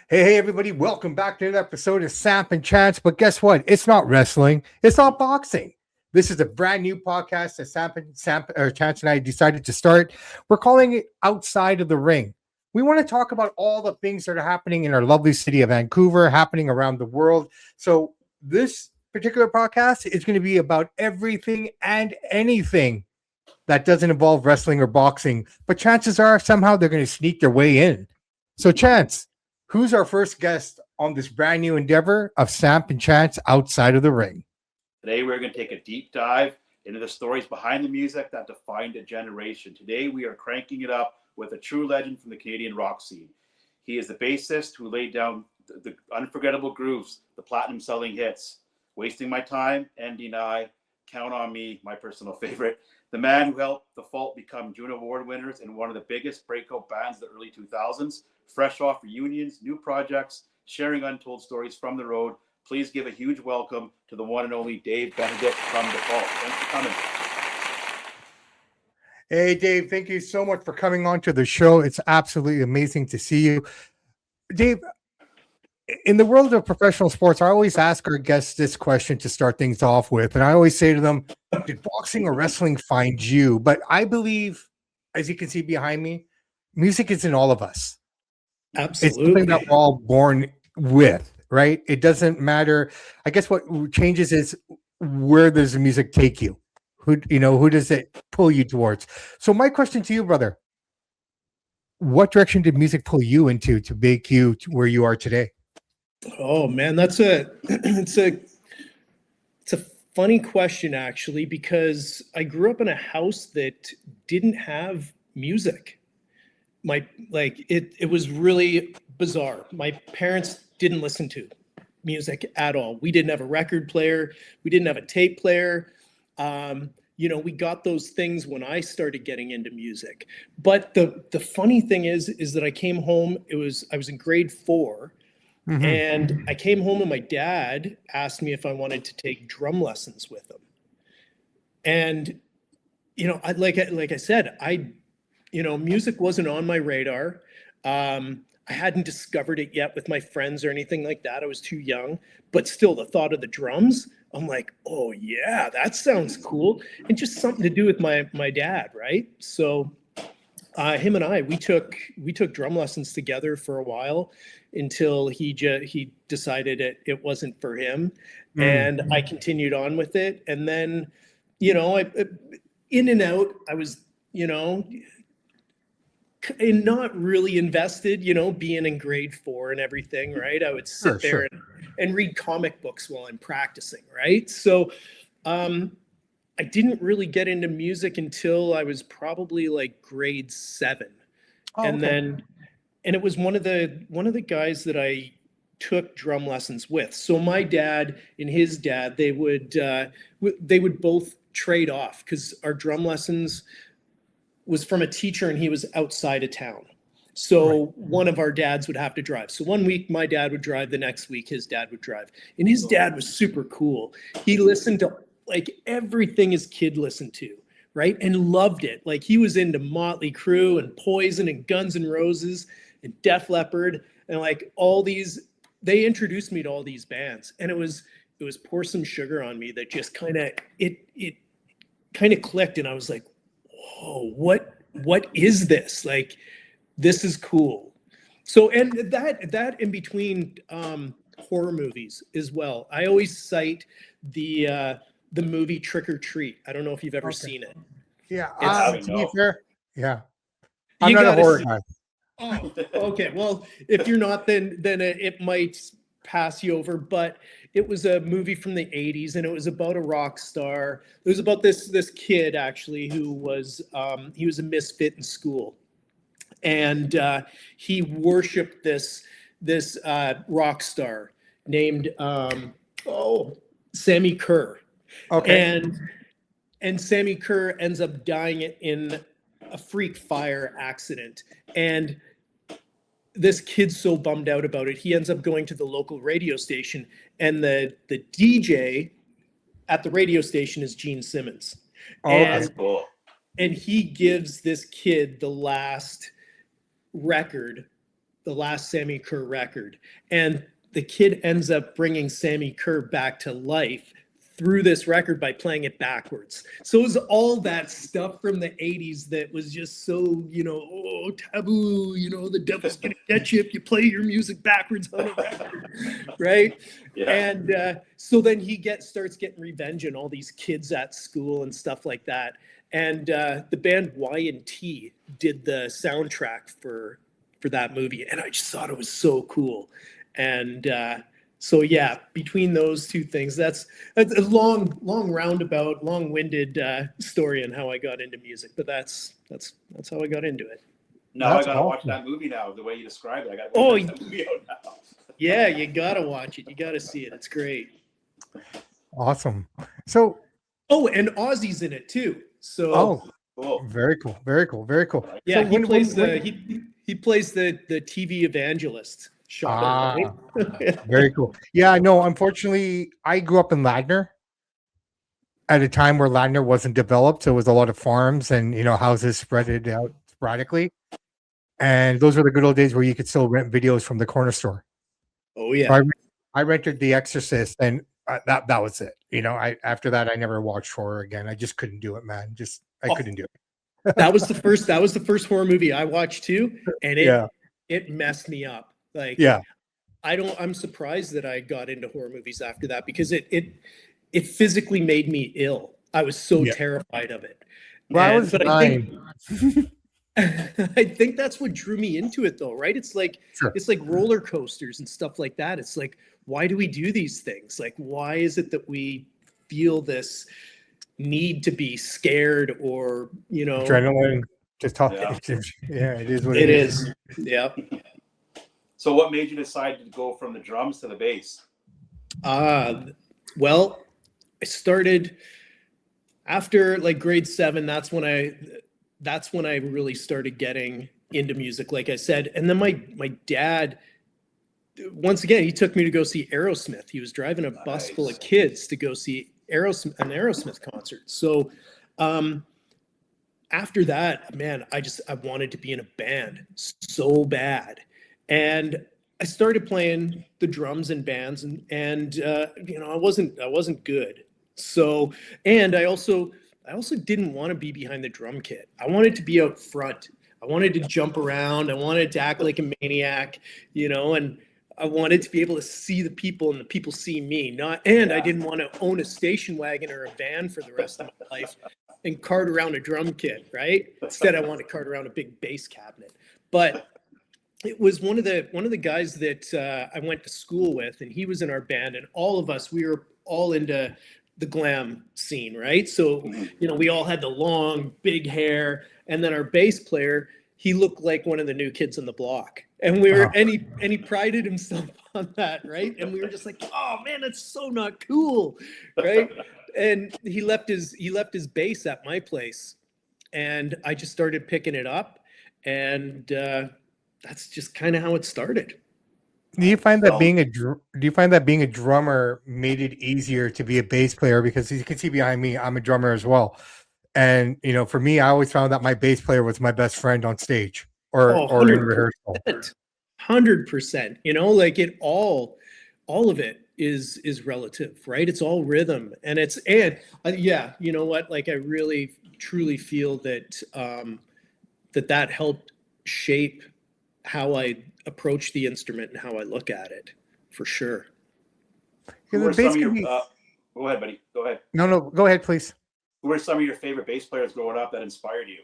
Hey, everybody, welcome back to another episode of Samp and Chance. But guess what? It's not wrestling, it's not boxing. This is a brand new podcast that Chance and I decided to start. We're calling it Outside of the Ring. We want to talk about all the things that are happening in our lovely city of Vancouver, happening around the world. So, this particular podcast is going to be about everything and anything that doesn't involve wrestling or boxing. But chances are somehow they're going to sneak their way in. So, Chance, who's our first guest on this brand new endeavor of Samp and Chance Outside of the Ring? Today, we're going to take a deep dive into the stories behind the music that defined a generation. Today, we are cranking it up with a true legend from the Canadian rock scene. He is the bassist who laid down the unforgettable grooves, the platinum-selling hits, Wasting My Time, and Deny, Count on Me, my personal favorite. The man who helped The Fault become June Award winners in one of the biggest breakout bands of the early 2000s, fresh off reunions, new projects, sharing untold stories from the road. Please give a huge welcome to the one and only Dave Benedict from The Fault. Thanks for coming. Hey, Dave, thank you so much for coming on to the show. It's absolutely amazing to see you. Dave, in the world of professional sports, I always ask our guests this question to start things off with. And I always say to them, did boxing or wrestling find you? But I believe, as you can see behind me, music is in all of us. Absolutely. It's something that we're all born with, right? It doesn't matter. I guess what changes is where does the music take you? Who does it pull you towards? So my question to you, brother, what direction did music pull you into to make you to where you are today? Oh man, it's a funny question actually, because I grew up in a house that didn't have music. It was really bizarre. My parents didn't listen to music at all. We didn't have a record player. We didn't have a tape player. We got those things when I started getting into music. But the funny thing is that I came home. I was in grade 4. Mm-hmm. And I came home and my dad asked me if I wanted to take drum lessons with him. And, like I said, music wasn't on my radar. I hadn't discovered it yet with my friends or anything like that. I was too young, but still the thought of the drums, I'm like, oh yeah, that sounds cool. And just something to do with my dad. Right. So him and I, we took drum lessons together for a while until he decided it wasn't for him. And I continued on with it. And then, in and out, I was, not really invested, being in grade 4 and everything, right? I would sit there and read comic books while I'm practicing, right? So I didn't really get into music until I was probably like grade 7. And it was one of the guys that I took drum lessons with. So my dad and his dad, they would both trade off because our drum lessons was from a teacher and he was outside of town. So one of our dads would have to drive. So one week my dad would drive, the next week his dad would drive. And his dad was super cool. He listened to like everything his kid listened to, right? And loved it. Like he was into Motley Crue and Poison and Guns N' Roses and Def Leppard and like all these. They introduced me to all these bands, and it was Pour Some Sugar on Me that just kind of it kind of clicked, and I was like, whoa, what is this? Like, this is cool. So, and that in between horror movies as well. I always cite the movie Trick or Treat. I don't know if you've ever seen it. Yeah, to be fair, yeah, I'm you not a horror guy. Oh, okay. Well, if you're not, then it might pass you over. But it was a movie from the 80s, and it was about a rock star. It was about this kid actually who was he was a misfit in school, and he worshipped this rock star named Sammy Kerr. Okay. And Sammy Kerr ends up dying in a freak fire accident. And this kid's so bummed out about it, he ends up going to the local radio station, and the DJ at the radio station is Gene Simmons. That's cool. And he gives this kid the last record the last Sammy Kerr record, and the kid ends up bringing Sammy Kerr back to life through this record by playing it backwards. So it was all that stuff from the 80s that was just so, oh, taboo, the devil's gonna get you if you play your music backwards on a record, right? Yeah. And so then he starts getting revenge on all these kids at school and stuff like that. And the band Y&T did the soundtrack for that movie, and I just thought it was so cool. And so yeah, between those two things, that's a long roundabout, long-winded story on how I got into music. But that's how I got into it. Now I gotta watch that movie now. The way you described it, I gotta check that movie out now. Yeah, you gotta watch it. You gotta see it. It's great. Awesome. So. Oh, and Ozzy's in it too. So. Cool. Very cool. Very cool. Very cool. Yeah, so he plays the TV evangelist. Right? Very cool. Yeah, no, unfortunately, I grew up in Ladner at a time where Ladner wasn't developed. So it was a lot of farms and, houses spread out sporadically. And those were the good old days where you could still rent videos from the corner store. Oh, yeah. So I rented The Exorcist, and that was it. After that, I never watched horror again. I just couldn't do it, man. I couldn't do it. That was the first horror movie I watched too. And it messed me up. Like, yeah, I'm surprised that I got into horror movies after that, because it physically made me ill. I was so terrified of it. Well, I think that's what drew me into it, though, right? It's like It's like roller coasters and stuff like that. It's like, why do we do these things? Like, why is it that we feel this need to be scared, or adrenaline? Just talk. Yeah, it is what it is. Yeah. So what made you decide to go from the drums to the bass? Well, I started after like grade 7. That's when I really started getting into music, like I said. And then my dad, once again, he took me to go see Aerosmith. He was driving a bus full of kids to go see an Aerosmith concert. So after that, man, I wanted to be in a band so bad. And I started playing the drums in bands, and I wasn't good. So, and I also didn't want to be behind the drum kit. I wanted to be out front. I wanted to jump around. I wanted to act like a maniac, and I wanted to be able to see the people and the people see me. I didn't want to own a station wagon or a van for the rest of my life and cart around a drum kit, right? Instead, I wanted to cart around a big bass cabinet. But it was one of the guys that I went to school with, and he was in our band, and all of us, we were all into the glam scene, right? So, we all had the long, big hair, and then our bass player, he looked like one of the new kids on the block, and and he prided himself on that, right? And we were just like, oh man, that's so not cool, right? And he left his bass at my place, and I just started picking it up, and that's just kind of how it started. Do you find that being a drummer made it easier to be a bass player? Because you can see behind me, I'm a drummer as well. And for me, I always found that my bass player was my best friend on stage or in rehearsal. 100%. Like it all of it is relative, right? It's all rhythm, and you know what? Like I really truly feel that that helped shape how I approach the instrument and how I look at it, for sure. Go ahead, buddy. Go ahead. No, go ahead, please. Who were some of your favorite bass players growing up that inspired you?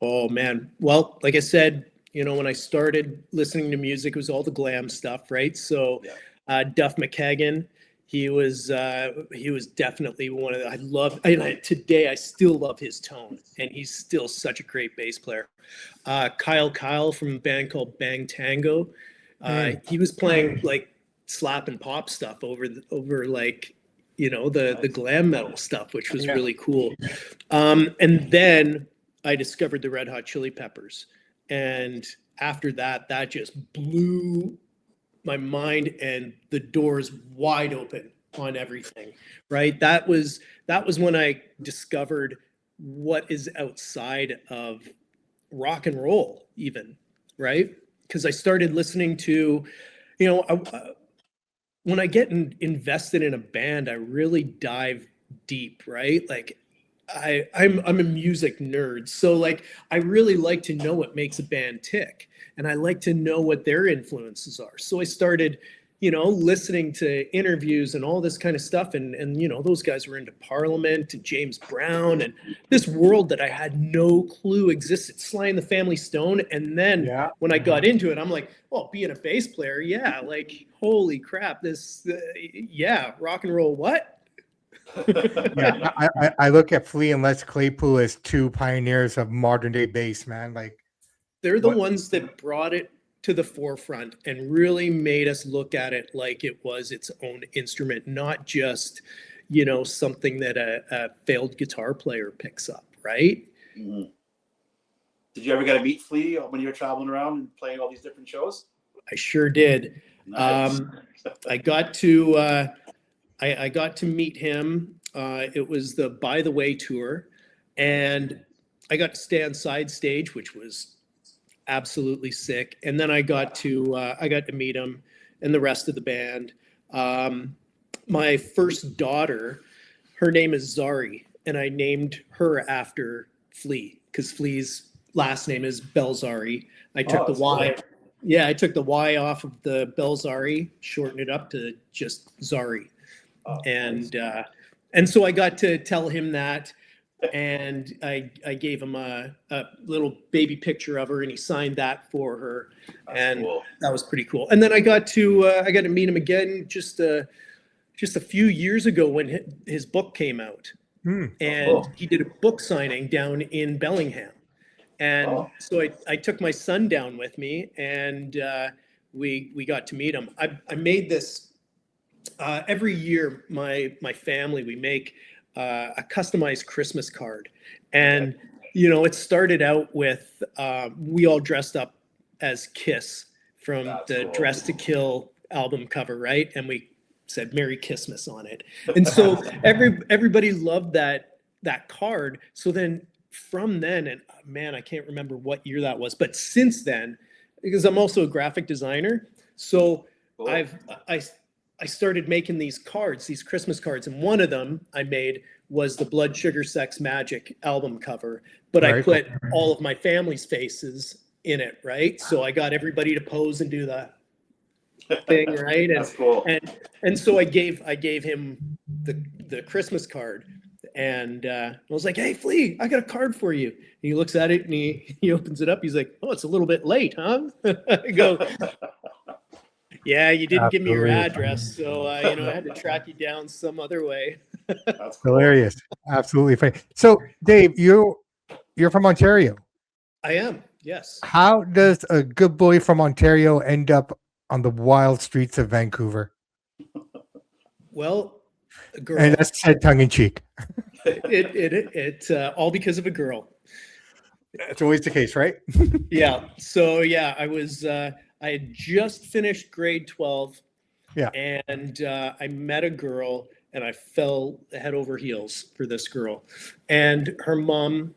Oh man, well, like I said, when I started listening to music, it was all the glam stuff, right? So, Duff McKagan, he was definitely one of the, today I still love his tone, and he's still such a great bass player. Kyle from a band called Bang Tango, he was playing like slap and pop stuff over like the glam metal stuff, which was really cool. And then I discovered the Red Hot Chili Peppers, and after that just blew my mind and the doors wide open on everything, right? That was when I discovered what is outside of rock and roll even, right? because I started listening to, when I get invested in a band, I really dive deep, right? Like I'm a music nerd. So like I really like to know what makes a band tick. And I like to know what their influences are. So I started, listening to interviews and all this kind of stuff. And those guys were into Parliament and James Brown and this world that I had no clue existed, Sly and the Family Stone. And then when I got into it, I'm like, well, being a bass player, like, holy crap, this, rock and roll, what? I look at Flea and Les Claypool as two pioneers of modern day bass, man. Like they're the ones that brought it to the forefront and really made us look at it like it was its own instrument, not just, something that a failed guitar player picks up, right? Mm-hmm. Did you ever get to meet Flea when you were traveling around and playing all these different shows? I sure did. Nice. I got to I got to meet him. It was the By the Way tour, and I got to stay on side stage, which was absolutely sick. And then I got to meet him and the rest of the band. My first daughter, her name is Zari, and I named her after Flea because Flea's last name is Belzari. I took the Y. Cool. Yeah, I took the Y off of the Belzari, shortened it up to just Zari. And so I got to tell him that, and I gave him a little baby picture of her, and he signed that for her. That's cool. That was pretty cool. And then I got to meet him again just a few years ago when his book came out, and he did a book signing down in Bellingham. And so I took my son down with me, and we got to meet him. I made this every year. My family, we make a customized Christmas card, and it started out with we all dressed up as Kiss from the Dress to Kill album cover, right? And we said Merry Christmas on it, and so everybody loved that card. So then from then, and man, I can't remember what year that was, but since then, because I'm also a graphic designer, so I started making these cards, these Christmas cards, and one of them I made was the Blood Sugar Sex Magic album cover, but I put all of my family's faces in it, right? So I got everybody to pose and do the thing, right? And, that's cool. And so I gave him the Christmas card. And I was like, hey, Flea, I got a card for you. And he looks at it and he opens it up. He's like, oh, it's a little bit late, huh? I go, yeah, you didn't give me your address. So, I had to track you down some other way. That's hilarious. Absolutely funny. So, Dave, you're from Ontario. I am, yes. How does a good boy from Ontario end up on the wild streets of Vancouver? Well, a girl. And that's said tongue in cheek. It all because of a girl. That's always the case, right? Yeah. So yeah, I had just finished grade 12. Yeah. And I met a girl, and I fell head over heels for this girl. And her mom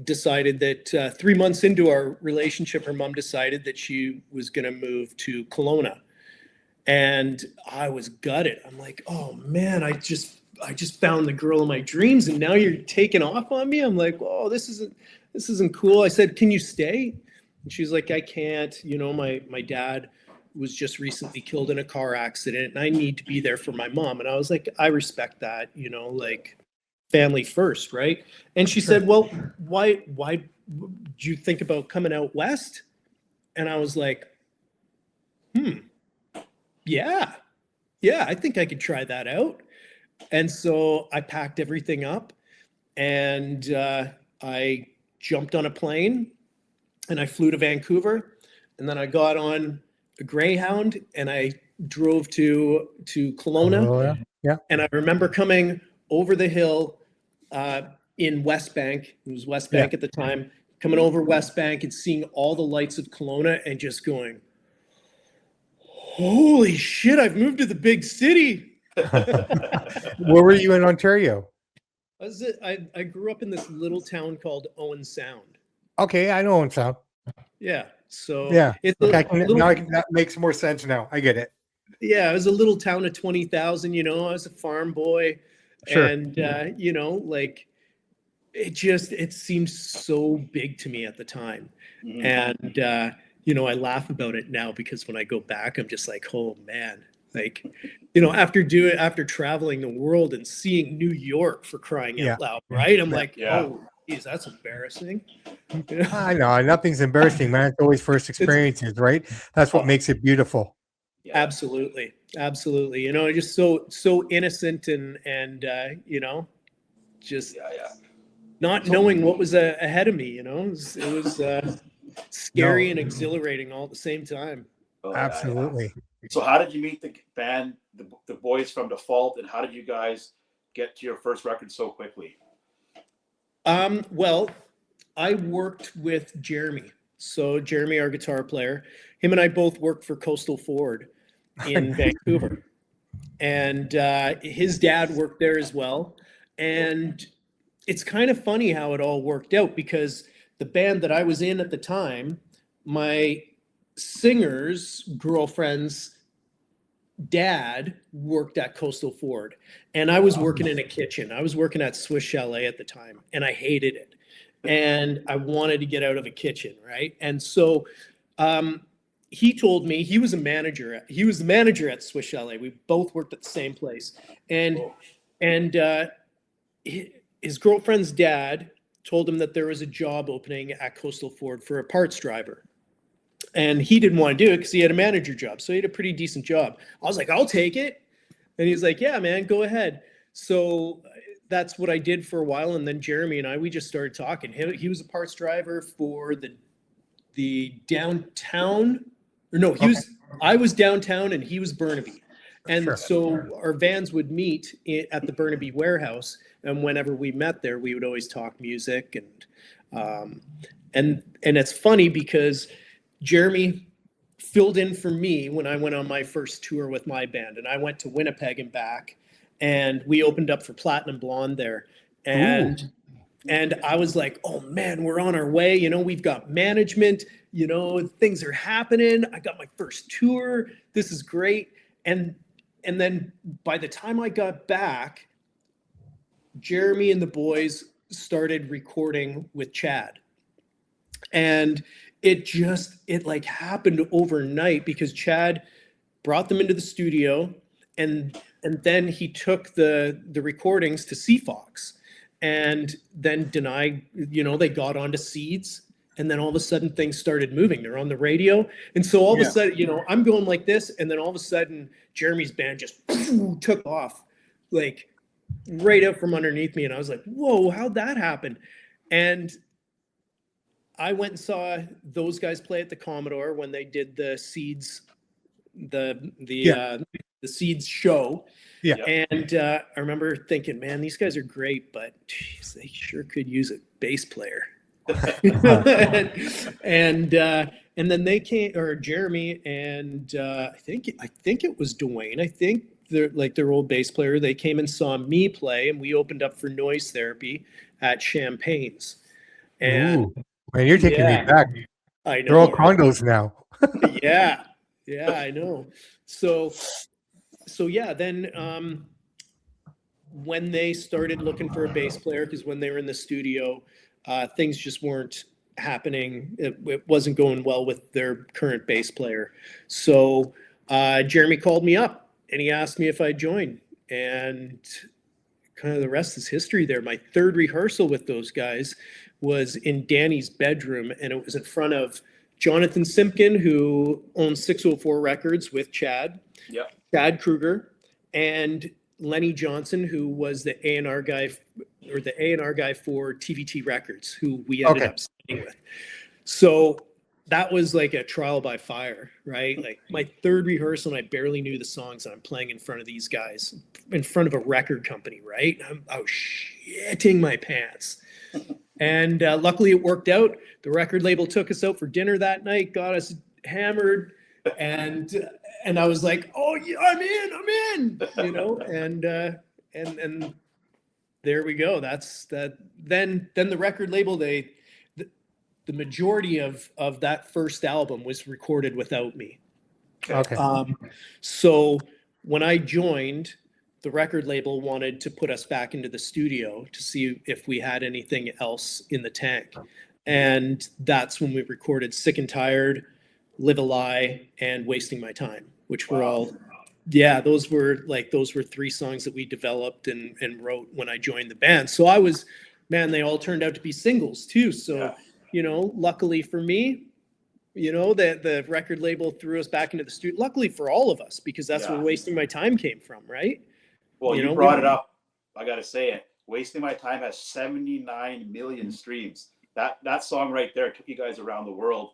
decided that 3 months into our relationship, her mom decided that she was going to move to Kelowna. And I was gutted. I'm like, oh man, I just found the girl of my dreams, and now you're taking off on me. I'm like, oh, this isn't cool. I said, can you stay? And she's like, I can't. My dad was just recently killed in a car accident, and I need to be there for my mom. And I was like, I respect that, like family first, right? And she said, well, why did you think about coming out west? And I was like, yeah, I think I could try that out. And so I packed everything up, and I jumped on a plane, and I flew to Vancouver, and then I got on a Greyhound, and I drove to Kelowna. Oh, yeah. And I remember coming over the hill in West Bank. It was West Bank at the time. Coming over West Bank and seeing all the lights of Kelowna and just going, holy shit, I've moved to the big city. Where were you in Ontario? I grew up in this little town called Owen Sound. Okay, I know Owen Sound. Yeah. So Yeah. it's Okay, little, that makes more sense now. I get it. yeah, it was a little town of 20,000, you know, I was a farm boy. Sure. And, you know, like it seemed so big to me at the time. Mhm. And, you know, I laugh about it now because when I go back, I'm just like, oh man, like, you know, after traveling the world and seeing New York for crying Yeah. out loud, right? I'm Yeah. like, Yeah. oh, geez, that's embarrassing. You know? I know nothing's embarrassing, man. It's always first experiences, right? That's what makes it beautiful. Yeah. Absolutely, absolutely. You know, just so innocent and you know, just Yeah. not So- knowing what was ahead of me. You know, it was scary No. and exhilarating all at the same time. Oh, yeah. Absolutely. So how did you meet the band, the boys from Default, and how did you guys get to your first record so quickly? Well, I worked with Jeremy. So Jeremy, our guitar player, him and I both worked for Coastal Ford in Vancouver, and his dad worked there as well. And it's kind of funny how it all worked out because the band that I was in at the time, my singer's girlfriend's dad worked at Coastal Ford, and I was working in a kitchen. I was working at Swiss Chalet at the time, and I hated it. And I wanted to get out of a kitchen, right? And so he told me he was a manager. He was the manager at Swiss Chalet. We both worked at the same place, and his girlfriend's dad told him that there was a job opening at Coastal Ford for a parts driver. And he didn't want to do it because he had a manager job. So he had a pretty decent job. I was like, I'll take it. And he's like, yeah, man, go ahead. So that's what I did for a while. And then Jeremy and I, we just started talking. He was a parts driver for the downtown, or no, I was downtown and he was Burnaby. And Sure. so our vans would meet at the Burnaby warehouse. And whenever we met there, we would always talk music. And it's funny because Jeremy filled in for me when I went on my first tour with my band, and I went to Winnipeg and back, and we opened up for Platinum Blonde there. And I was like, oh man, we're on our way. You know, we've got management, you know, things are happening. I got my first tour. This is great. And then by the time I got back, Jeremy and the boys started recording with Chad. And it like happened overnight because Chad brought them into the studio, and then he took the recordings to CFOX, and then denied, you know, they got onto Seeds, and then all of a sudden things started moving. They're on the radio, and so all of a sudden, you know, I'm going like this, and then all of a sudden Jeremy's band just took off like right out from underneath me, and I was like, whoa, how'd that happen? And I went and saw those guys play at the Commodore when they did the Seeds, the Seeds show. Yeah. And I remember thinking, man, these guys are great, but geez, they sure could use a bass player. and then they came, or Jeremy and I think it was Dwayne. I think their old bass player. They came and saw me play, and we opened up for Noise Therapy at Champagne's. And man, you're taking me back. I know. They're all condos now. yeah, I know. So yeah, then when they started looking for a bass player, because when they were in the studio, things just weren't happening. It wasn't going well with their current bass player. So Jeremy called me up and he asked me if I'd join, and kind of the rest is history there. My third rehearsal with those guys was in Danny's bedroom, and it was in front of Jonathan Simpkin, who owns 604 Records with Chad, Chad Kruger, and Lenny Johnson, who was the A&R guy, or the A&R guy for TVT Records, who we ended up signing with. So that was like a trial by fire, right? Like my third rehearsal, and I barely knew the songs, and I'm playing in front of these guys, in front of a record company, right? I was shitting my pants. And luckily it worked out. The record label took us out for dinner that night, got us hammered, and I was like, oh yeah, I'm in, you know, and there we go. That's that. Then the record label, the the majority of that first album was recorded without me. Okay. So when I joined, the record label wanted to put us back into the studio to see if we had anything else in the tank. And that's when we recorded Sick and Tired, Live a Lie, and Wasting My Time, which were all, those were 3 songs that we developed and wrote when I joined the band. So they all turned out to be singles too. So, luckily for me, the record label threw us back into the studio. Luckily for all of us, because that's where Wasting My Time came from, right? Well, you brought it up. I got to say it. Wasting My Time has 79 million streams. That song right there took you guys around the world.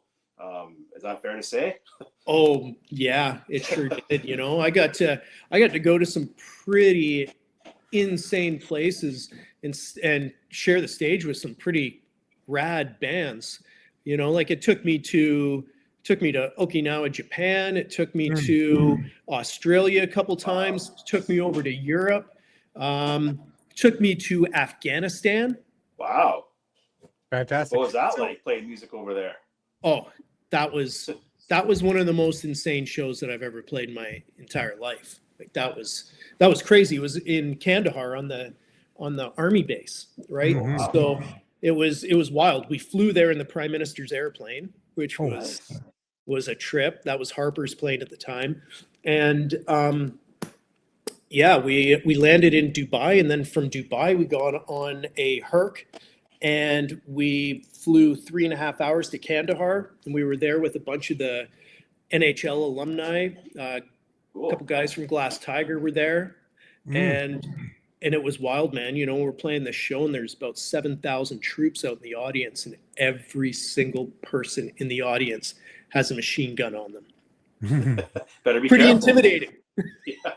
Is that fair to say? Oh yeah, it sure did. I got to go to some pretty insane places and share the stage with some pretty rad bands. Like it took me to Okinawa, Japan. It took me to Australia a couple times. It took me over to Europe. Took me to Afghanistan. Wow. Fantastic. What was that like playing music over there? Oh, that was one of the most insane shows that I've ever played in my entire life. Like that was crazy. It was in Kandahar on the army base, right? Mm-hmm. So it was wild. We flew there in the Prime Minister's airplane, which was a trip. That was Harper's plane at the time. And we landed in Dubai, and then from Dubai we got on a Herc, and we flew 3.5 hours to Kandahar, and we were there with a bunch of the NHL alumni. Cool. A couple guys from Glass Tiger were there, and it was wild, man. We're playing this show, and there's about 7,000 troops out in the audience, and every single person in the audience has a machine gun on them. Better be pretty careful. Intimidating. Yeah.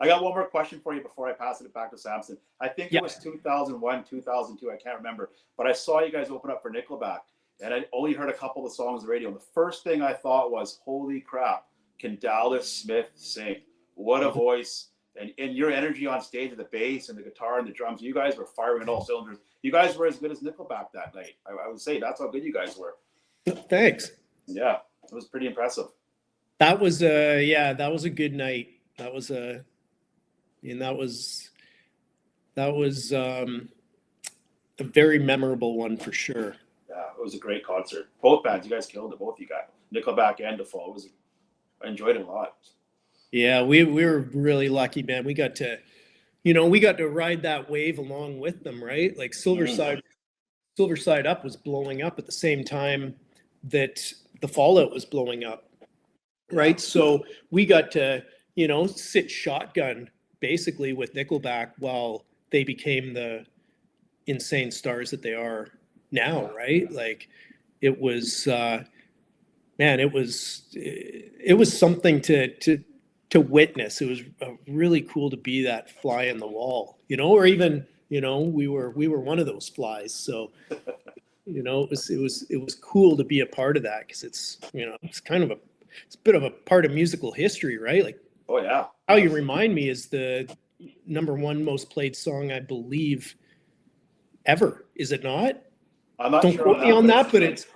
I got one more question for you before I pass it back to Samson. I think it was 2001, 2002. I can't remember, but I saw you guys open up for Nickelback, and I only heard a couple of the songs on the radio. And the first thing I thought was, "Holy crap! Can Dallas Smith sing? What a voice!" And your energy on stage with the bass and the guitar and the drums, you guys were firing on all cylinders. You guys were as good as Nickelback that night. I would say that's how good you guys were. Thanks. Yeah, it was pretty impressive. That was a good night. That was a very memorable one for sure. Yeah, it was a great concert. Both bands, you guys killed it. Both you guys, Nickelback and Default. I enjoyed it a lot. Yeah, we were really lucky, man. We got to ride that wave along with them, right? Like Silver Side Up was blowing up at the same time that the Fallout was blowing up, right? So we got to, sit shotgun basically with Nickelback while they became the insane stars that they are now, right? Like it was, it was something to witness. It was really cool to be that fly in the wall, or even, we were one of those flies. So, it was cool to be a part of that, because it's a bit of a part of musical history, right? Like, oh yeah, How You Remind Me is the #1 most played song, I believe, ever. Is it not? I'm not Don't sure quote me on that, but it's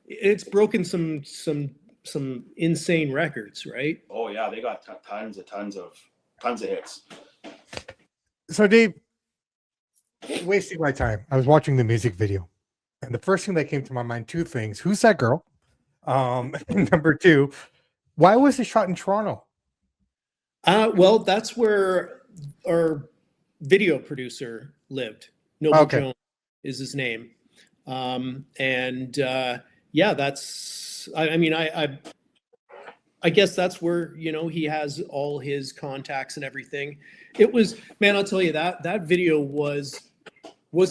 it's broken some insane records, right? Oh yeah, they got tons of hits. So Dave, Wasting My Time. I was watching the music video, and the first thing that came to my mind, 2 things: who's that girl? And number 2, why was it shot in Toronto? Well, that's where our video producer lived. Noble Jones is his name. That's, I guess that's where, he has all his contacts and everything. It was, man, I'll tell you that video was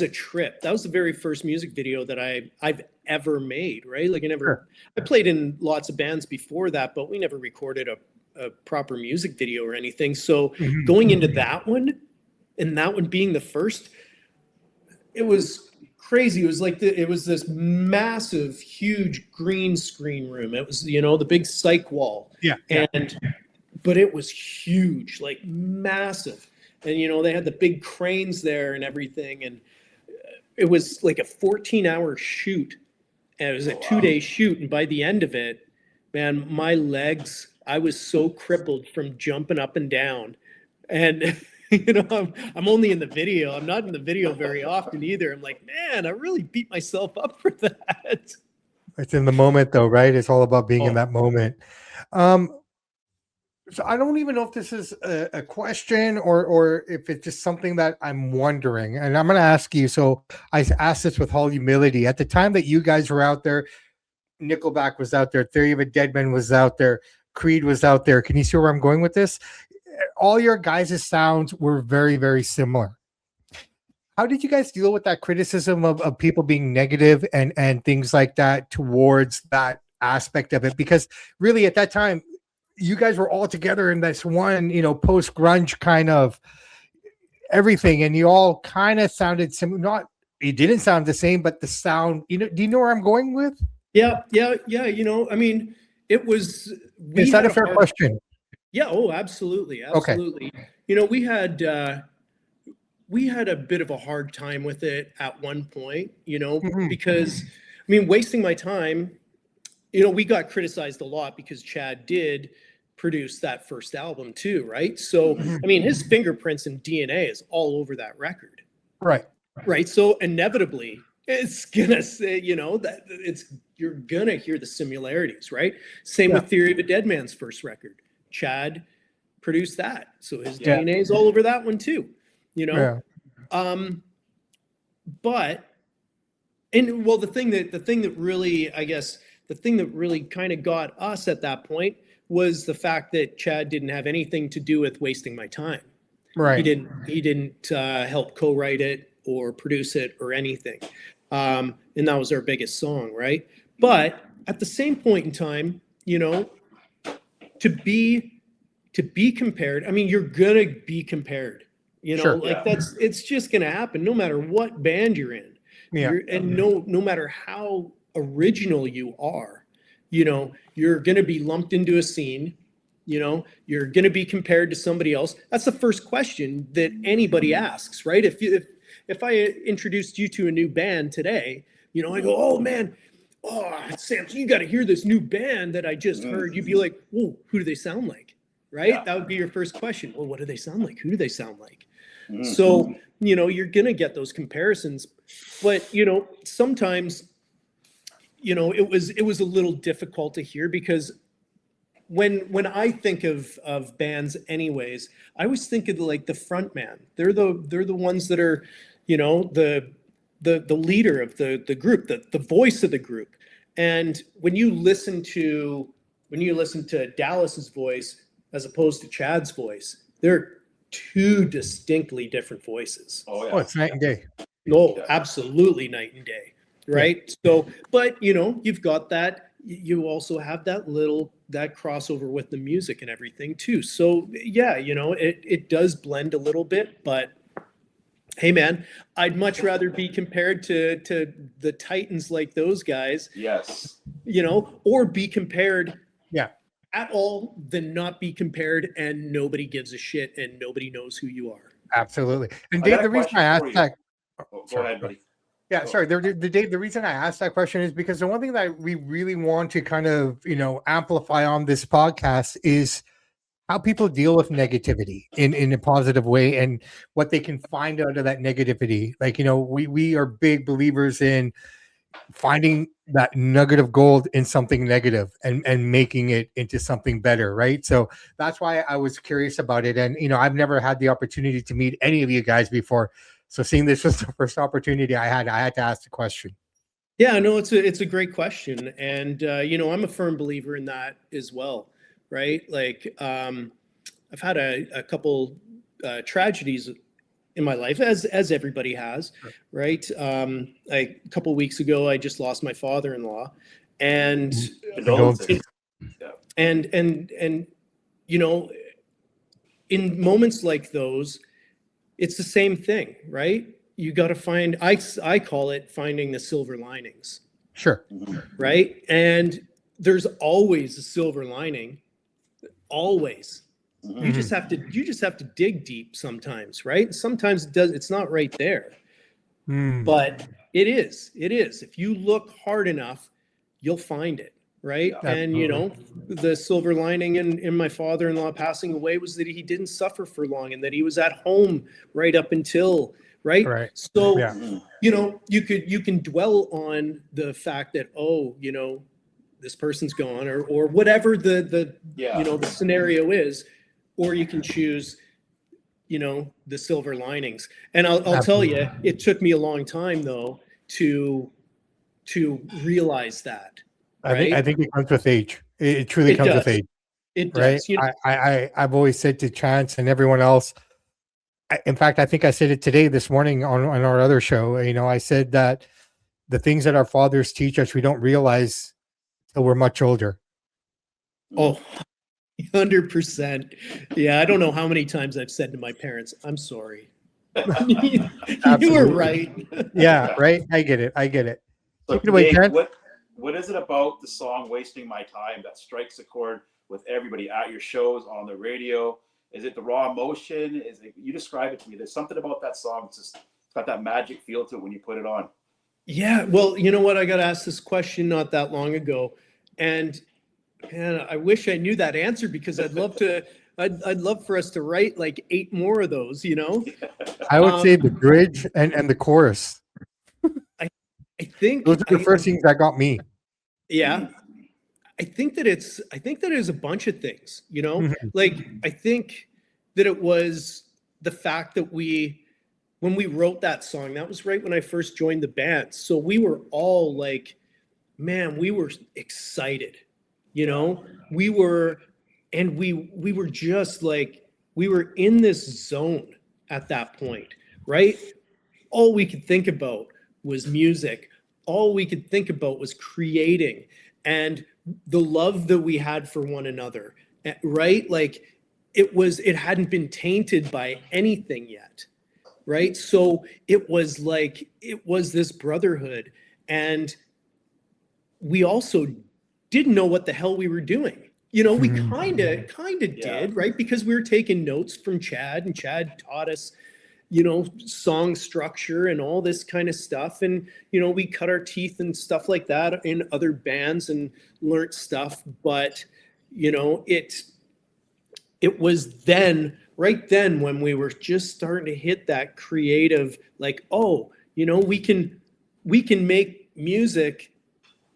a trip. That was the very first music video that I've ever made, right? Like I played in lots of bands before that, but we never recorded a proper music video or anything. So going into that one, and that one being the first, it was crazy. It was like it was this massive, huge green screen room. It was, the big psych wall. But it was huge, like massive. And, they had the big cranes there and everything. And it was like a 14-hour shoot. and it was a 2-day shoot. And by the end of it, man, my legs, I was so crippled from jumping up and down. And I'm only in the video. I'm not in the video very often either. I'm like, man, I really beat myself up for that. It's in the moment though, right? It's all about being in that moment. So I don't even know if this is a question or if it's just something that I'm wondering. And I'm going to ask you. So I asked this with all humility. At the time that you guys were out there, Nickelback was out there, Theory of a Deadman was out there, Creed was out there. Can you see where I'm going with this? All your guys' sounds were very, very similar. How did you guys deal with that criticism of people being negative and things like that towards that aspect of it? Because really at that time, you guys were all together in this one, post grunge kind of everything, and you all kind of sounded similar. It didn't sound the same, but the sound, do you know where I'm going with? Yeah. I mean, it was. Is that a fair question? Yeah. Oh, absolutely. Absolutely. Okay. We had a bit of a hard time with it at one point, because, I mean, Wasting My Time, we got criticized a lot because Chad did produce that first album too, right? So, I mean, his fingerprints and DNA is all over that record. Right. So inevitably, it's gonna say, that you're gonna hear the similarities, right? Same with Theory of a Deadman's first record. Chad produced that, so his DNA is all over that one too. But the thing that really, I guess, the thing that really kind of got us at that point was the fact that Chad didn't have anything to do with Wasting My Time. Right. He didn't help co-write it or produce it or anything. And that was our biggest song, right? But at the same point in time, to be compared, I mean, you're gonna be compared. It's just gonna happen no matter what band you're in. Yeah. And no matter how original you are, you're going to be lumped into a scene, you're going to be compared to somebody else. That's the first question that anybody asks, right? If I introduced you to a new band today, I go, oh man, Sam, you got to hear this new band that I just heard. You'd be like, whoa, who do they sound like? Right? Yeah. That would be your first question. Well, what do they sound like? Who do they sound like? So, you're going to get those comparisons, but, sometimes, it was a little difficult to hear because when I think of bands anyways, I always think of like the front man. They're the ones that are, the leader of the group, the voice of the group. And when you listen to Dallas's voice as opposed to Chad's voice, they're two distinctly different voices. Oh, it's night and day. No, absolutely night and day. Right. Yeah. So, but you've got that. You also have that crossover with the music and everything too. So yeah, it does blend a little bit, but hey man, I'd much rather be compared to the Titans like those guys. Yes. Or be compared. Yeah. At all than not be compared and nobody gives a shit and nobody knows who you are. Absolutely. And Dave, the reason I asked that. Go ahead, buddy. Yeah, sorry. The reason I asked that question is because the one thing that we really want to kind of, amplify on this podcast is how people deal with negativity in a positive way and what they can find out of that negativity. Like, we are big believers in finding that nugget of gold in something negative and making it into something better, right? So that's why I was curious about it. And, I've never had the opportunity to meet any of you guys before. So seeing this was the first opportunity I had to ask the question. Yeah, no, it's a great question. And, I'm a firm believer in that as well, right? Like, I've had a couple tragedies in my life, as everybody has, right? A couple of weeks ago, I just lost my father-in-law, and in moments like those, it's the same thing, right? You got to find, I call it finding the silver linings. Sure. Right. And there's always a silver lining. Always. Mm-hmm. You just have to dig deep sometimes, right? Sometimes it's not right there. But It is. It is. If you look hard enough, you'll find it. Right. Yeah. And, you know, the silver lining in my father-in-law passing away was that he didn't suffer for long and that he was at home right up until, right. So, Mhm. you know, you can dwell on the fact that, oh, you know, this person's gone or whatever the Yeah. you know, the scenario is, or you can choose, you know, the silver linings. And I'll tell you, it took me a long time though to realize that. I think it comes with age. It truly It comes with does. age, It right? does. You know, I've always said to Chance and everyone else. In fact, I think I said it today, this morning on our other show. You know, I said that the things that our fathers teach us, we don't realize till we're much older. oh, 100%. Yeah, I don't know how many times I've said to my parents, "I'm sorry." You were Absolutely. right. Yeah, right. I get it. So Take it away, Dave, Chance. what is it about the song "Wasting My Time" that strikes a chord with everybody at your shows, on the radio? Is it the raw emotion? Is it, you describe it to me? There's something about that song. It's got that magic feel to it when you put it on. Yeah, well, you know what? I got asked this question not that long ago, and man, I wish I knew that answer because I'd love to. I'd love for us to write like 8 more of those. You know, I would say the bridge and the chorus. I think Those are the first things that got me. Yeah, I think that it's a bunch of things. You know, Mhm. like I think that it was the fact that when we wrote that song, that was right when I first joined the band. So we were all like, man, we were excited. You know, we were, and we were just like, we were in this zone at that point, right? All we could think about was music. All we could think about was creating and the love that we had for one another, right? Like it hadn't been tainted by anything yet, right? So it was this brotherhood. And we also didn't know what the hell we were doing. You know, we Mhm. kind of did, right? Because we were taking notes from Chad, and Chad taught us, you know, song structure and all this kind of stuff. And, you know, we cut our teeth and stuff like that in other bands and learnt stuff. But, you know, it was right then when we were just starting to hit that creative, like, oh, you know, we can make music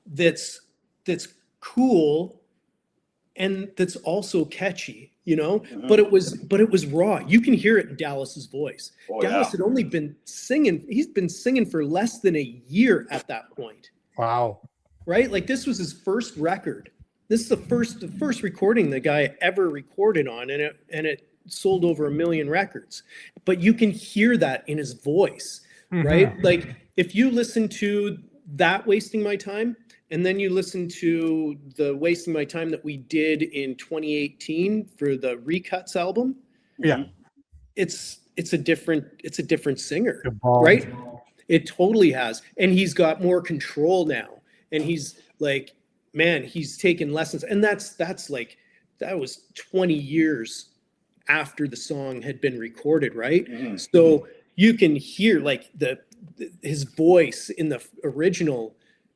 that's cool and that's also catchy, you know. Mhm. But it was raw. You can hear it in Dallas's voice. Oh, Dallas yeah. had only been singing. He's been singing for less than a year at that point, Wow. right? Like this was his first record. This is the first recording the guy ever recorded on, and it sold over 1 million records. But you can hear that in his voice, right? Like if you listen to that "Wasting My Time" and then you listen to the "Wasting My Time" that we did in 2018 for the Recuts album, Yeah. it's a different singer, Evolved. right? It totally has. And he's got more control now. And he's like, man, he's taken lessons. And that's like, that was 20 years after the song had been recorded, right? Mhm. So you can hear like his voice in the original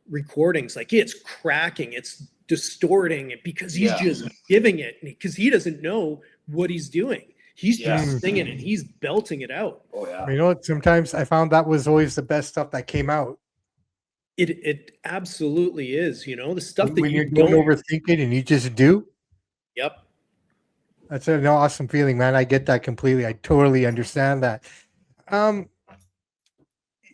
recordings, like it's cracking, it's distorting it because he's Yeah. just giving it because he doesn't know what he's doing. He's Yeah. just singing it. He's belting it out. Oh yeah. You know what? Sometimes I found that was always the best stuff that came out. It absolutely is, you know, the stuff that When you you don't don't. overthink it and you just do. Yep. That's an awesome feeling, man. I get that completely. I totally understand that.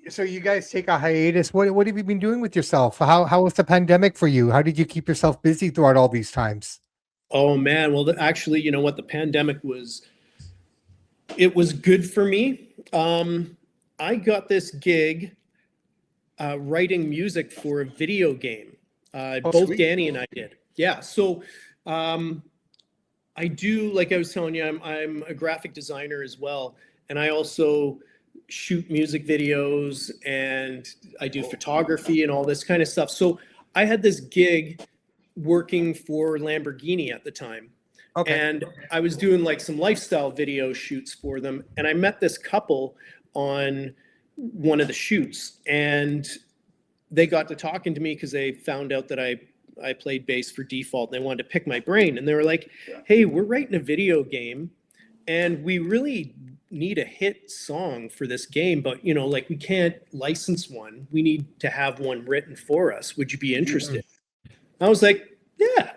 So you guys take a hiatus. What have you been doing with yourself? How was the pandemic for you? How did you keep yourself busy throughout all these times? Oh man, well actually, you know what, the pandemic was good for me. I got this gig writing music for a video game. Both Sweet. Danny and I did. Yeah. So I do, like I was telling you, I'm a graphic designer as well. And I also shoot music videos and I do photography and all this kind of stuff. So I had this gig working for Lamborghini at the time. Okay. And I was doing like some lifestyle video shoots for them. And I met this couple on one of the shoots, and they got to talking to me because they found out that I played bass for Default, and they wanted to pick my brain. And they were like, hey, we're writing a video game, and we really need a hit song for this game, but like we can't license one. We need to have one written for us. Would you be interested? I was like, yeah,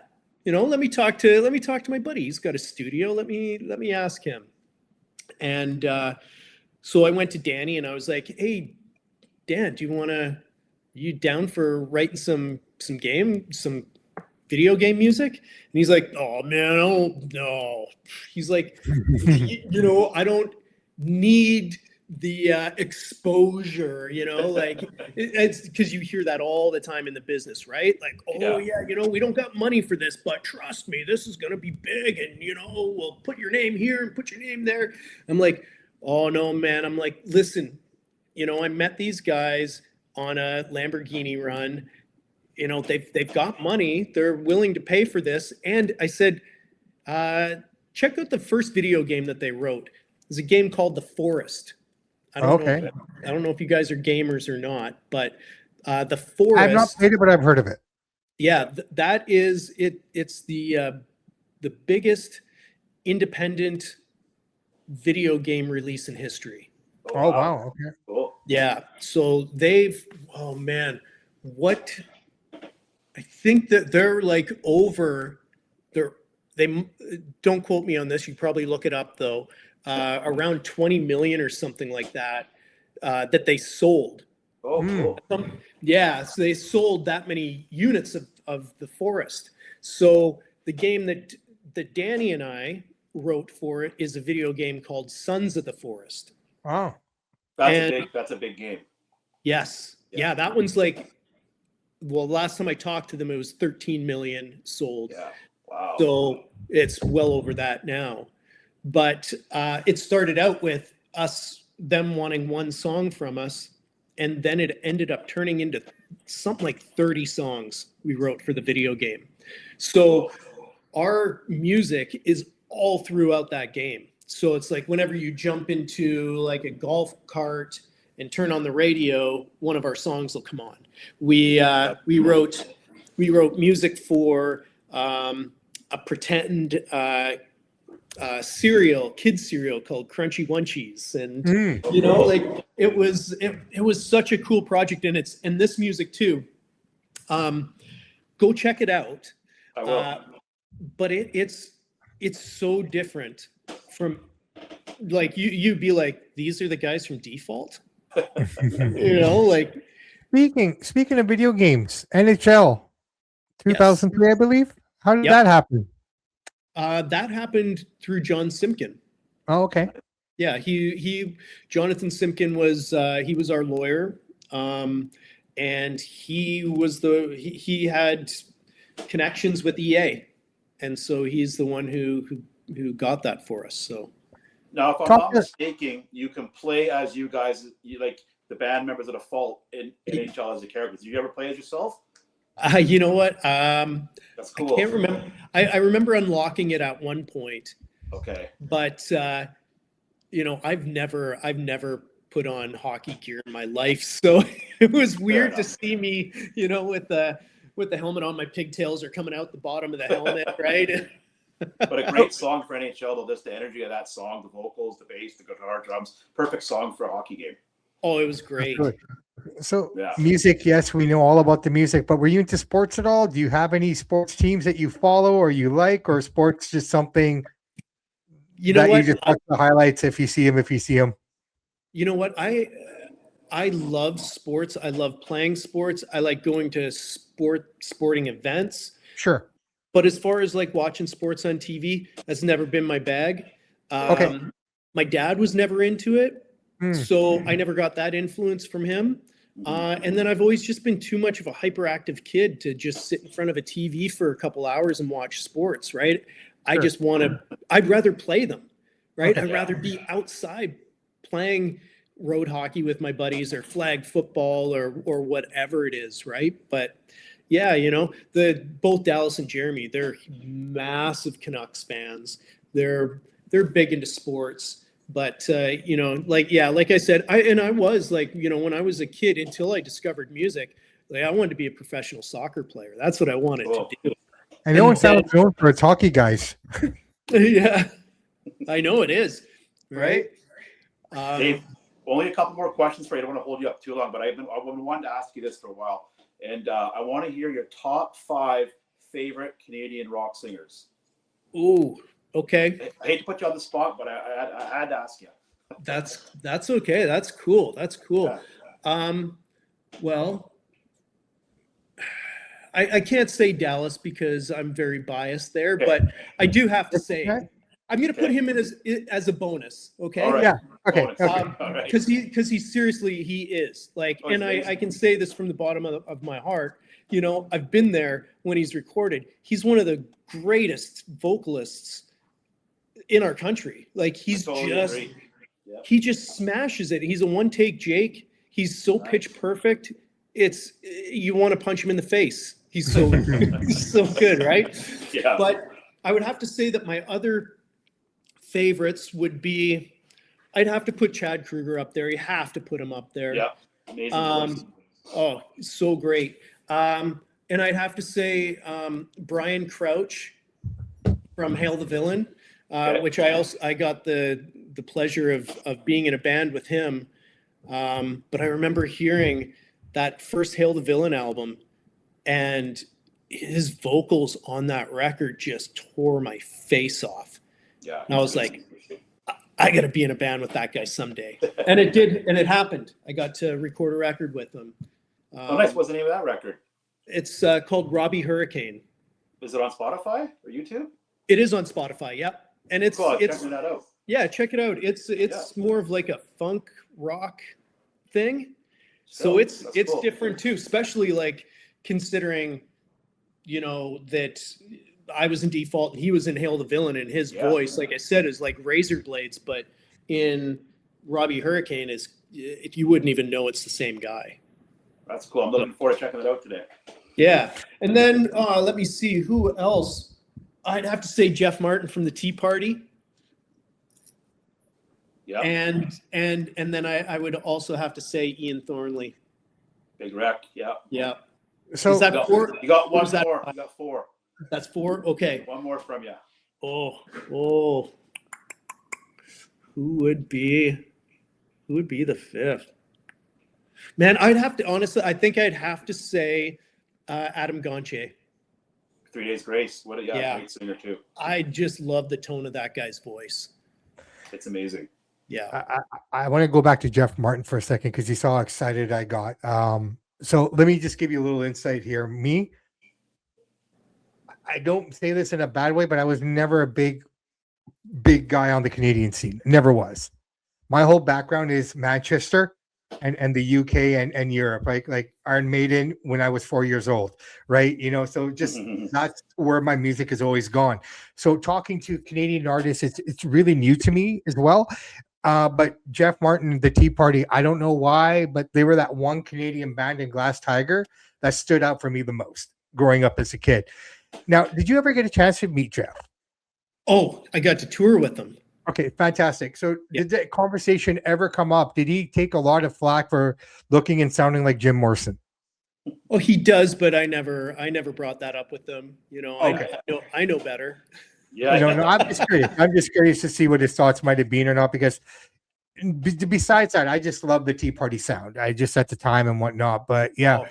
let me talk to my buddy. He's got a studio. Let me ask him. And so I went to Danny and I was like, hey, Dan, you down for writing some video game music? And he's like, oh man, I don't know. He's like, I don't need the exposure, like it's because you hear that all the time in the business, right? Like, oh yeah, we don't got money for this, but trust me, this is gonna be big, and we'll put your name here and put your name there. I'm like, oh no, man. I'm like, listen, I met these guys on a Lamborghini run. They've got money. They're willing to pay for this. And I said, check out the first video game that they wrote. There's a game called The Forest. I don't know if you guys are gamers or not, but The Forest. I've not played it, but I've heard of it. Yeah, that is it. It's the biggest independent video game release in history. Oh wow. Okay. Cool. Yeah. So I think that they're like they don't quote me on this. You probably look it up though. Around 20 million or something like that, that they sold. Oh, cool. So they sold that many units of The Forest. So the game that Danny and I wrote for it is a video game called Sons of the Forest. Wow. That's a big game. Yes. Yeah, that one's like, last time I talked to them, it was 13 million sold. Yeah. Wow. So it's well over that now. But it started out with them wanting one song from us, and then it ended up turning into something like 30 songs we wrote for the video game. So our music is all throughout that game. So it's like whenever you jump into like a golf cart and turn on the radio, one of our songs will come on. We wrote music for a pretend kids cereal called Crunchy Munchies, and like it was such a cool project, and this music too. Go check it out. I will. But it's so different from, like, you'd be like, these are the guys from Default. Like, speaking of video games, NHL 2003, yes. I believe. How did that happen? That happened through John Simpkin. Oh, okay. Yeah, Jonathan Simpkin was he was our lawyer, and he had connections with EA, and so he's the one who got that for us. So now, if I'm not mistaken, you can play as you guys, like the band members of the Fault in NHL as the characters. Did you ever play as yourself? You know what? That's cool. I can't remember. I remember unlocking it at one point. Okay. But I've never put on hockey gear in my life, so it was weird to see me, with the helmet on. My pigtails are coming out the bottom of the helmet, right? But a great song for NHL, though. Just the energy of that song, the vocals, the bass, the guitar, drums. Perfect song for a hockey game. Oh, it was great. So music, yes, we know all about the music, but were you into sports at all? Do you have any sports teams that you follow or you like, or sports just something you just watch the highlights if you see them? You know what? I love sports. I love playing sports. I like going to sporting events. Sure. But as far as like watching sports on TV, that's never been my bag. Okay. My dad was never into it. So I never got that influence from him. And then I've always just been too much of a hyperactive kid to just sit in front of a TV for a couple hours and watch sports, right? Sure. I'd rather play them, right? I'd rather be outside playing road hockey with my buddies or flag football or whatever it is, right? But yeah, both Dallas and Jeremy, they're massive Canucks fans. They're big into sports. But like I said, I was like, when I was a kid, until I discovered music, like I wanted to be a professional soccer player. That's what I wanted to do. And no one sounds known for its hockey guys. Yeah, I know it is. Right. Dave, only a couple more questions for you. I don't want to hold you up too long, but I've been wanting to ask you this for a while. And I want to hear your top 5 favorite Canadian rock singers. Ooh, okay. I hate to put you on the spot, but I had to ask you. That's okay. That's cool. That's cool. Yeah. Well, I can't say Dallas because I'm very biased there, but I do have to say I'm going to put him in as a bonus. Okay. All right. Yeah. Okay. Because he seriously, he is like, and I can say this from the bottom of my heart. I've been there when he's recorded. He's one of the greatest vocalists in our country. Like he just smashes it. He's a one-take Jake. He's so pitch perfect. You want to punch him in the face. He's so he's so good, right? Yeah. But I would have to say that my other favorites would be, I'd have to put Chad Kruger up there. You have to put him up there. Yeah. Amazing voice. Oh, so great. And I'd have to say Brian Crouch from Hail the Villain, which I got the pleasure of being in a band with him. But I remember hearing that first Hail the Villain album, and his vocals on that record just tore my face off. Yeah. And I was like, I got to be in a band with that guy someday. And it did. And it happened. I got to record a record with him. Nice. What's the name of that record? It's called Robbie Hurricane. Is it on Spotify or YouTube? It is on Spotify. Yep. And it's checking that out. Yeah, check it out. It's more of like a funk rock thing. So it's cool. Different too, especially like considering, that I was in Default and he was in Hail the Villain, and his voice, like I said, is like razor blades, but in Robbie Hurricane if you wouldn't even know it's the same guy. That's cool. I'm looking forward to checking it out today. Yeah. And then let me see who else. I'd have to say Jeff Martin from the Tea Party. Yeah. And then I would also have to say Ian Thornley. Big Wreck. Yeah. Yeah. So is that 4? You got one more. You got 4. That's 4. Okay. One more from you. Oh. Who would be the 5th? Man, I'd have to honestly. I think I'd have to say Adam Gonche. 3 Days Grace. Great singer too. I just love the tone of that guy's voice. It's amazing. Yeah. I want to go back to Jeff Martin for a second because you saw how excited I got. So let me just give you a little insight here. Me, I don't say this in a bad way, but I was never a big guy on the Canadian scene. Never was. My whole background is Manchester and the UK and Europe, right? Like Iron Maiden when I was 4 years old, right? So just that's where my music has always gone. So talking to Canadian artists, it's really new to me as well. But Jeff Martin, the Tea Party, I don't know why, but they were that one Canadian band in Glass Tiger that stood out for me the most growing up as a kid. Now, did you ever get a chance to meet Jeff? Oh, I got to tour with him. Okay, fantastic. So did that conversation ever come up? Did he take a lot of flack for looking and sounding like Jim Morrison? Oh, he does, but I never brought that up with them. Okay. I know better. Yeah. No, I'm just curious. I'm just curious to see what his thoughts might have been or not, because besides that, I just love the Tea Party sound. I just at the time and whatnot. But yeah. Oh,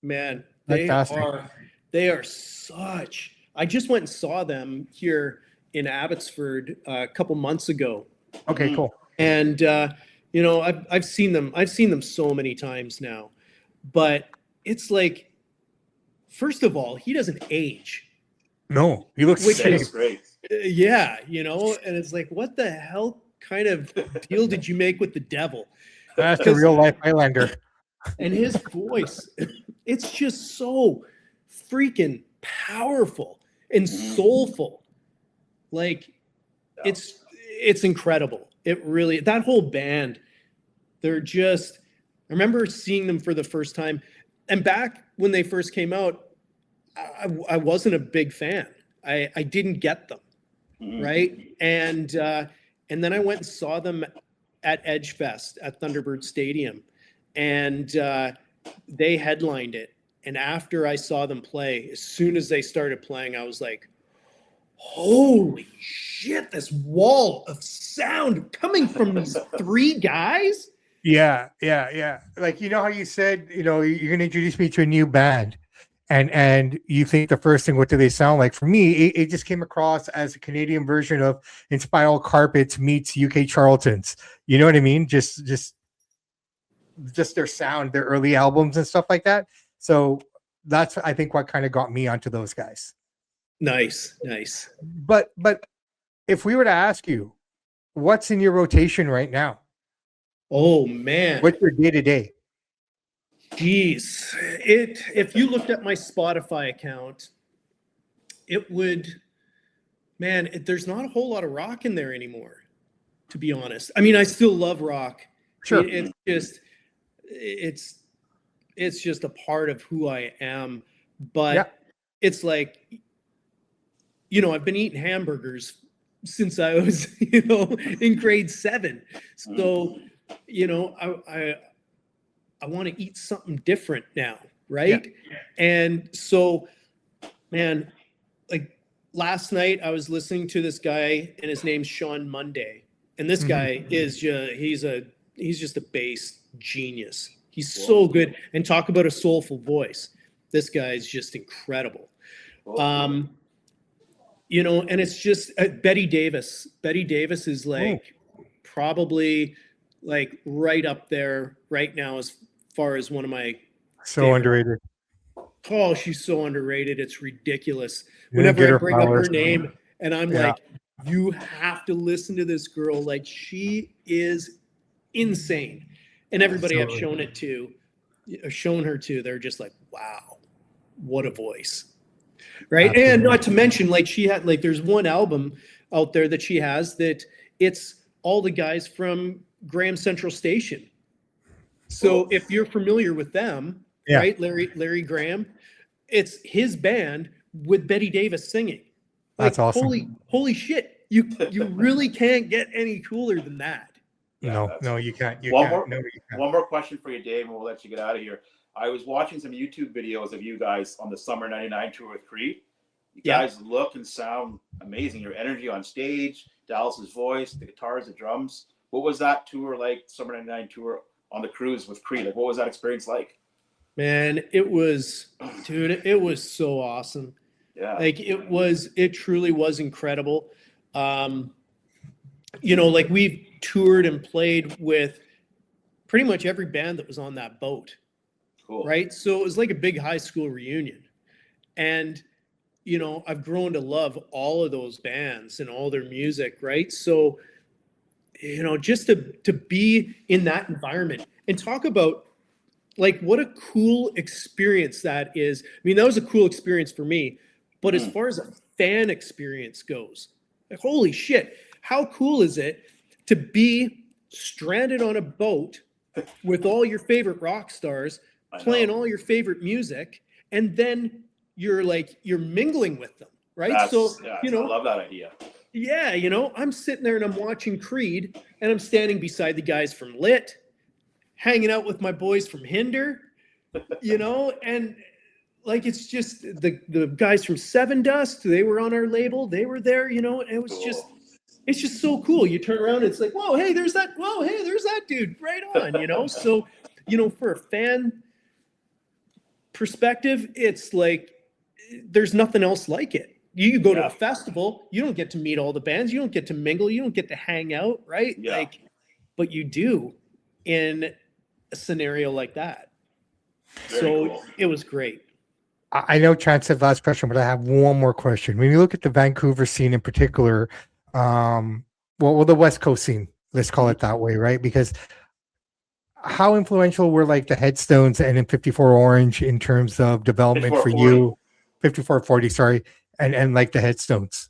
man, fantastic. They are such. I just went and saw them here in Abbotsford a couple months ago. Okay, cool. And I've seen them. I've seen them so many times now, but it's like, first of all, he doesn't age. No, he looks great. Yeah, and it's like, what the hell kind of deal did you make with the devil? That's a real life Highlander. And his voice, it's just so freaking powerful and soulful. Like, it's incredible. It really, that whole band, they're just, I remember seeing them for the first time. And back when they first came out, I wasn't a big fan. I didn't get them. Right. And And then I went and saw them at Edge Fest at Thunderbird Stadium, and they headlined it. And after I saw them play, as soon as they started playing, I was like, holy shit, this wall of sound coming from these three guys. Yeah. Like, you know how you said, you're going to introduce me to a new band, and you think the first thing, what do they sound like? For me, it just came across as a Canadian version of Inspiral Carpets meets UK Charltons. You know what I mean? Just their sound, their early albums and stuff like that. So that's, I think, what kind of got me onto those guys. Nice. But if we were to ask you, what's in your rotation right now? Oh man, what's your day to day? Jeez, if you looked at my Spotify account, it would, man, there's not a whole lot of rock in there anymore, to be honest. I mean, I still love rock. Sure. It's just a part of who I am. But it's like, I've been eating hamburgers since I was, in grade 7. So, I want to eat something different now, right? Yeah. And so, man, like last night I was listening to this guy, and his name's Sean Monday. And this guy is he's just a bass genius. He's so good. And talk about a soulful voice. This guy is just incredible. And it's just Betty Davis. Betty Davis is like probably like right up there right now as far as one of my underrated. Oh, she's so underrated. It's ridiculous. Whenever I bring up her name, and I'm like, you have to listen to this girl. Like, she is insane. And everybody I've shown her to, they're just like, wow, what a voice. Right. Absolutely. And not to mention, like, she had, like, there's one album out there that she has that it's all the guys from Graham Central Station. So if you're familiar with them, right, Larry Graham, it's his band with Betty Davis singing. Like, that's awesome. Holy shit. You really can't get any cooler than that. No, you can't. One more question for you, Dave, and we'll let you get out of here. I was watching some YouTube videos of you guys on the Summer 99 tour with Creed. You guys look and sound amazing. Your energy on stage, Dallas's voice, the guitars, the drums. What was that tour like, Summer 99 tour on the cruise with Creed? Like, what was that experience like? Man, it was so awesome. Yeah. Like, it truly was incredible. Like, we've toured and played with pretty much every band that was on that boat. Cool. Right. So it was like a big high school reunion. And, I've grown to love all of those bands and all their music. Right. So, just to be in that environment and talk about, like, what a cool experience that is. I mean, that was a cool experience for me. But as far as a fan experience goes, like, holy shit, how cool is it to be stranded on a boat with all your favorite rock stars playing all your favorite music, and then you're mingling with them, right? I love that idea. Yeah, I'm sitting there and I'm watching Creed, and I'm standing beside the guys from Lit, hanging out with my boys from Hinder, and like, it's just the guys from Seven Dust, they were on our label, they were there, and it was it's just so cool. You turn around, it's like, whoa, hey, there's that dude, right on, So, for a fan perspective, it's like, there's nothing else like it. You go to a festival, you don't get to meet all the bands, you don't get to mingle, you don't get to hang out, right? Yeah. Like, but you do in a scenario like that. Very cool. It was great. I know Chance said last question, but I have one more question. When you look at the Vancouver scene in particular, the West Coast scene, let's call it that way, right? Because how influential were, like, the Headstones and in 54 Orange in terms of development for you? 5440, sorry, and like the Headstones.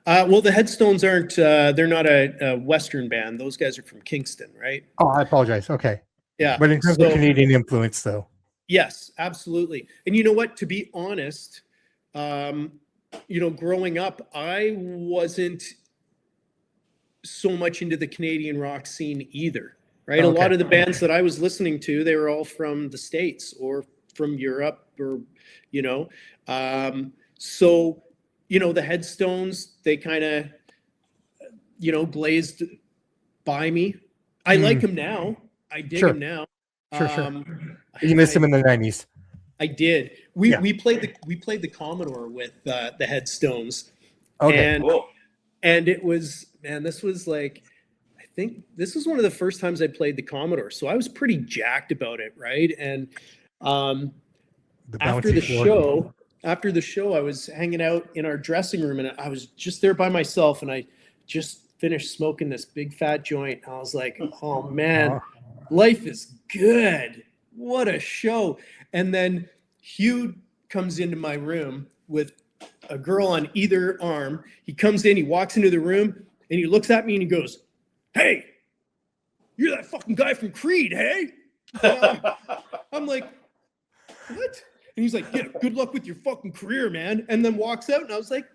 The Headstones aren't. They're not a Western band. Those guys are from Kingston, right? Oh, I apologize. Okay. Yeah. But in terms of Canadian influence, though. Yes, absolutely. And you know what? To be honest, growing up, I wasn't so much into the Canadian rock scene either, right? Okay. A lot of the bands that I was listening to, they were all from the States or from Europe, or, you know, so, you know, the Headstones, they kind of, you know, glazed by me. I like them now. I dig Sure. them now. Sure. You missed them in the 90s. I did. We played the Commodore with the Headstones. Okay. And, Cool. and it was, man, this was like, I think this was one of the first times I played the Commodore. So I was pretty jacked about it, right? And after the show, I was hanging out in our dressing room, and I was just there by myself, and I just finished smoking this big fat joint. I was like, oh man, life is good. What a show. And then Hugh comes into my room with a girl on either arm. He comes in, he walks into the room, and he looks at me and he goes, "Hey, you're that fucking guy from Creed, hey?" I'm like, "What?" And he's like, "Yeah, good luck with your fucking career, man." And then walks out, and I was like,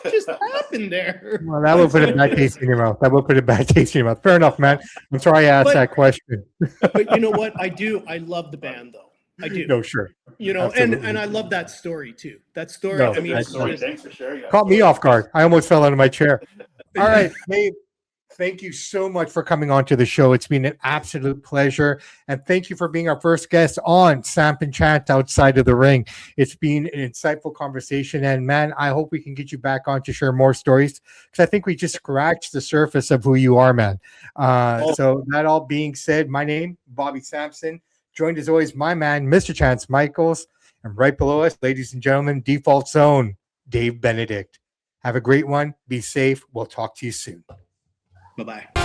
what just happened there? Well, that would put a bad taste in your mouth. Fair enough, man. I'm sorry I asked that question. But you know what? I do. I love the band, though. I do. No, sure. You know, and I love that story too. That story. No, I mean, Thanks for sharing that. Caught me off guard. I almost fell out of my chair. All right, Dave, thank you so much for coming on to the show. It's been an absolute pleasure. And thank you for being our first guest on Samp&Chance Outside of the Ring. It's been an insightful conversation. And man, I hope we can get you back on to share more stories, because I think we just scratched the surface of who you are, man. So that all being said, my name, Bobby Sampson, joined as always my man, Mr. Chance Michaels. And right below us, ladies and gentlemen, Default Zone, Dave Benedict. Have a great one. Be safe. We'll talk to you soon. bye-bye.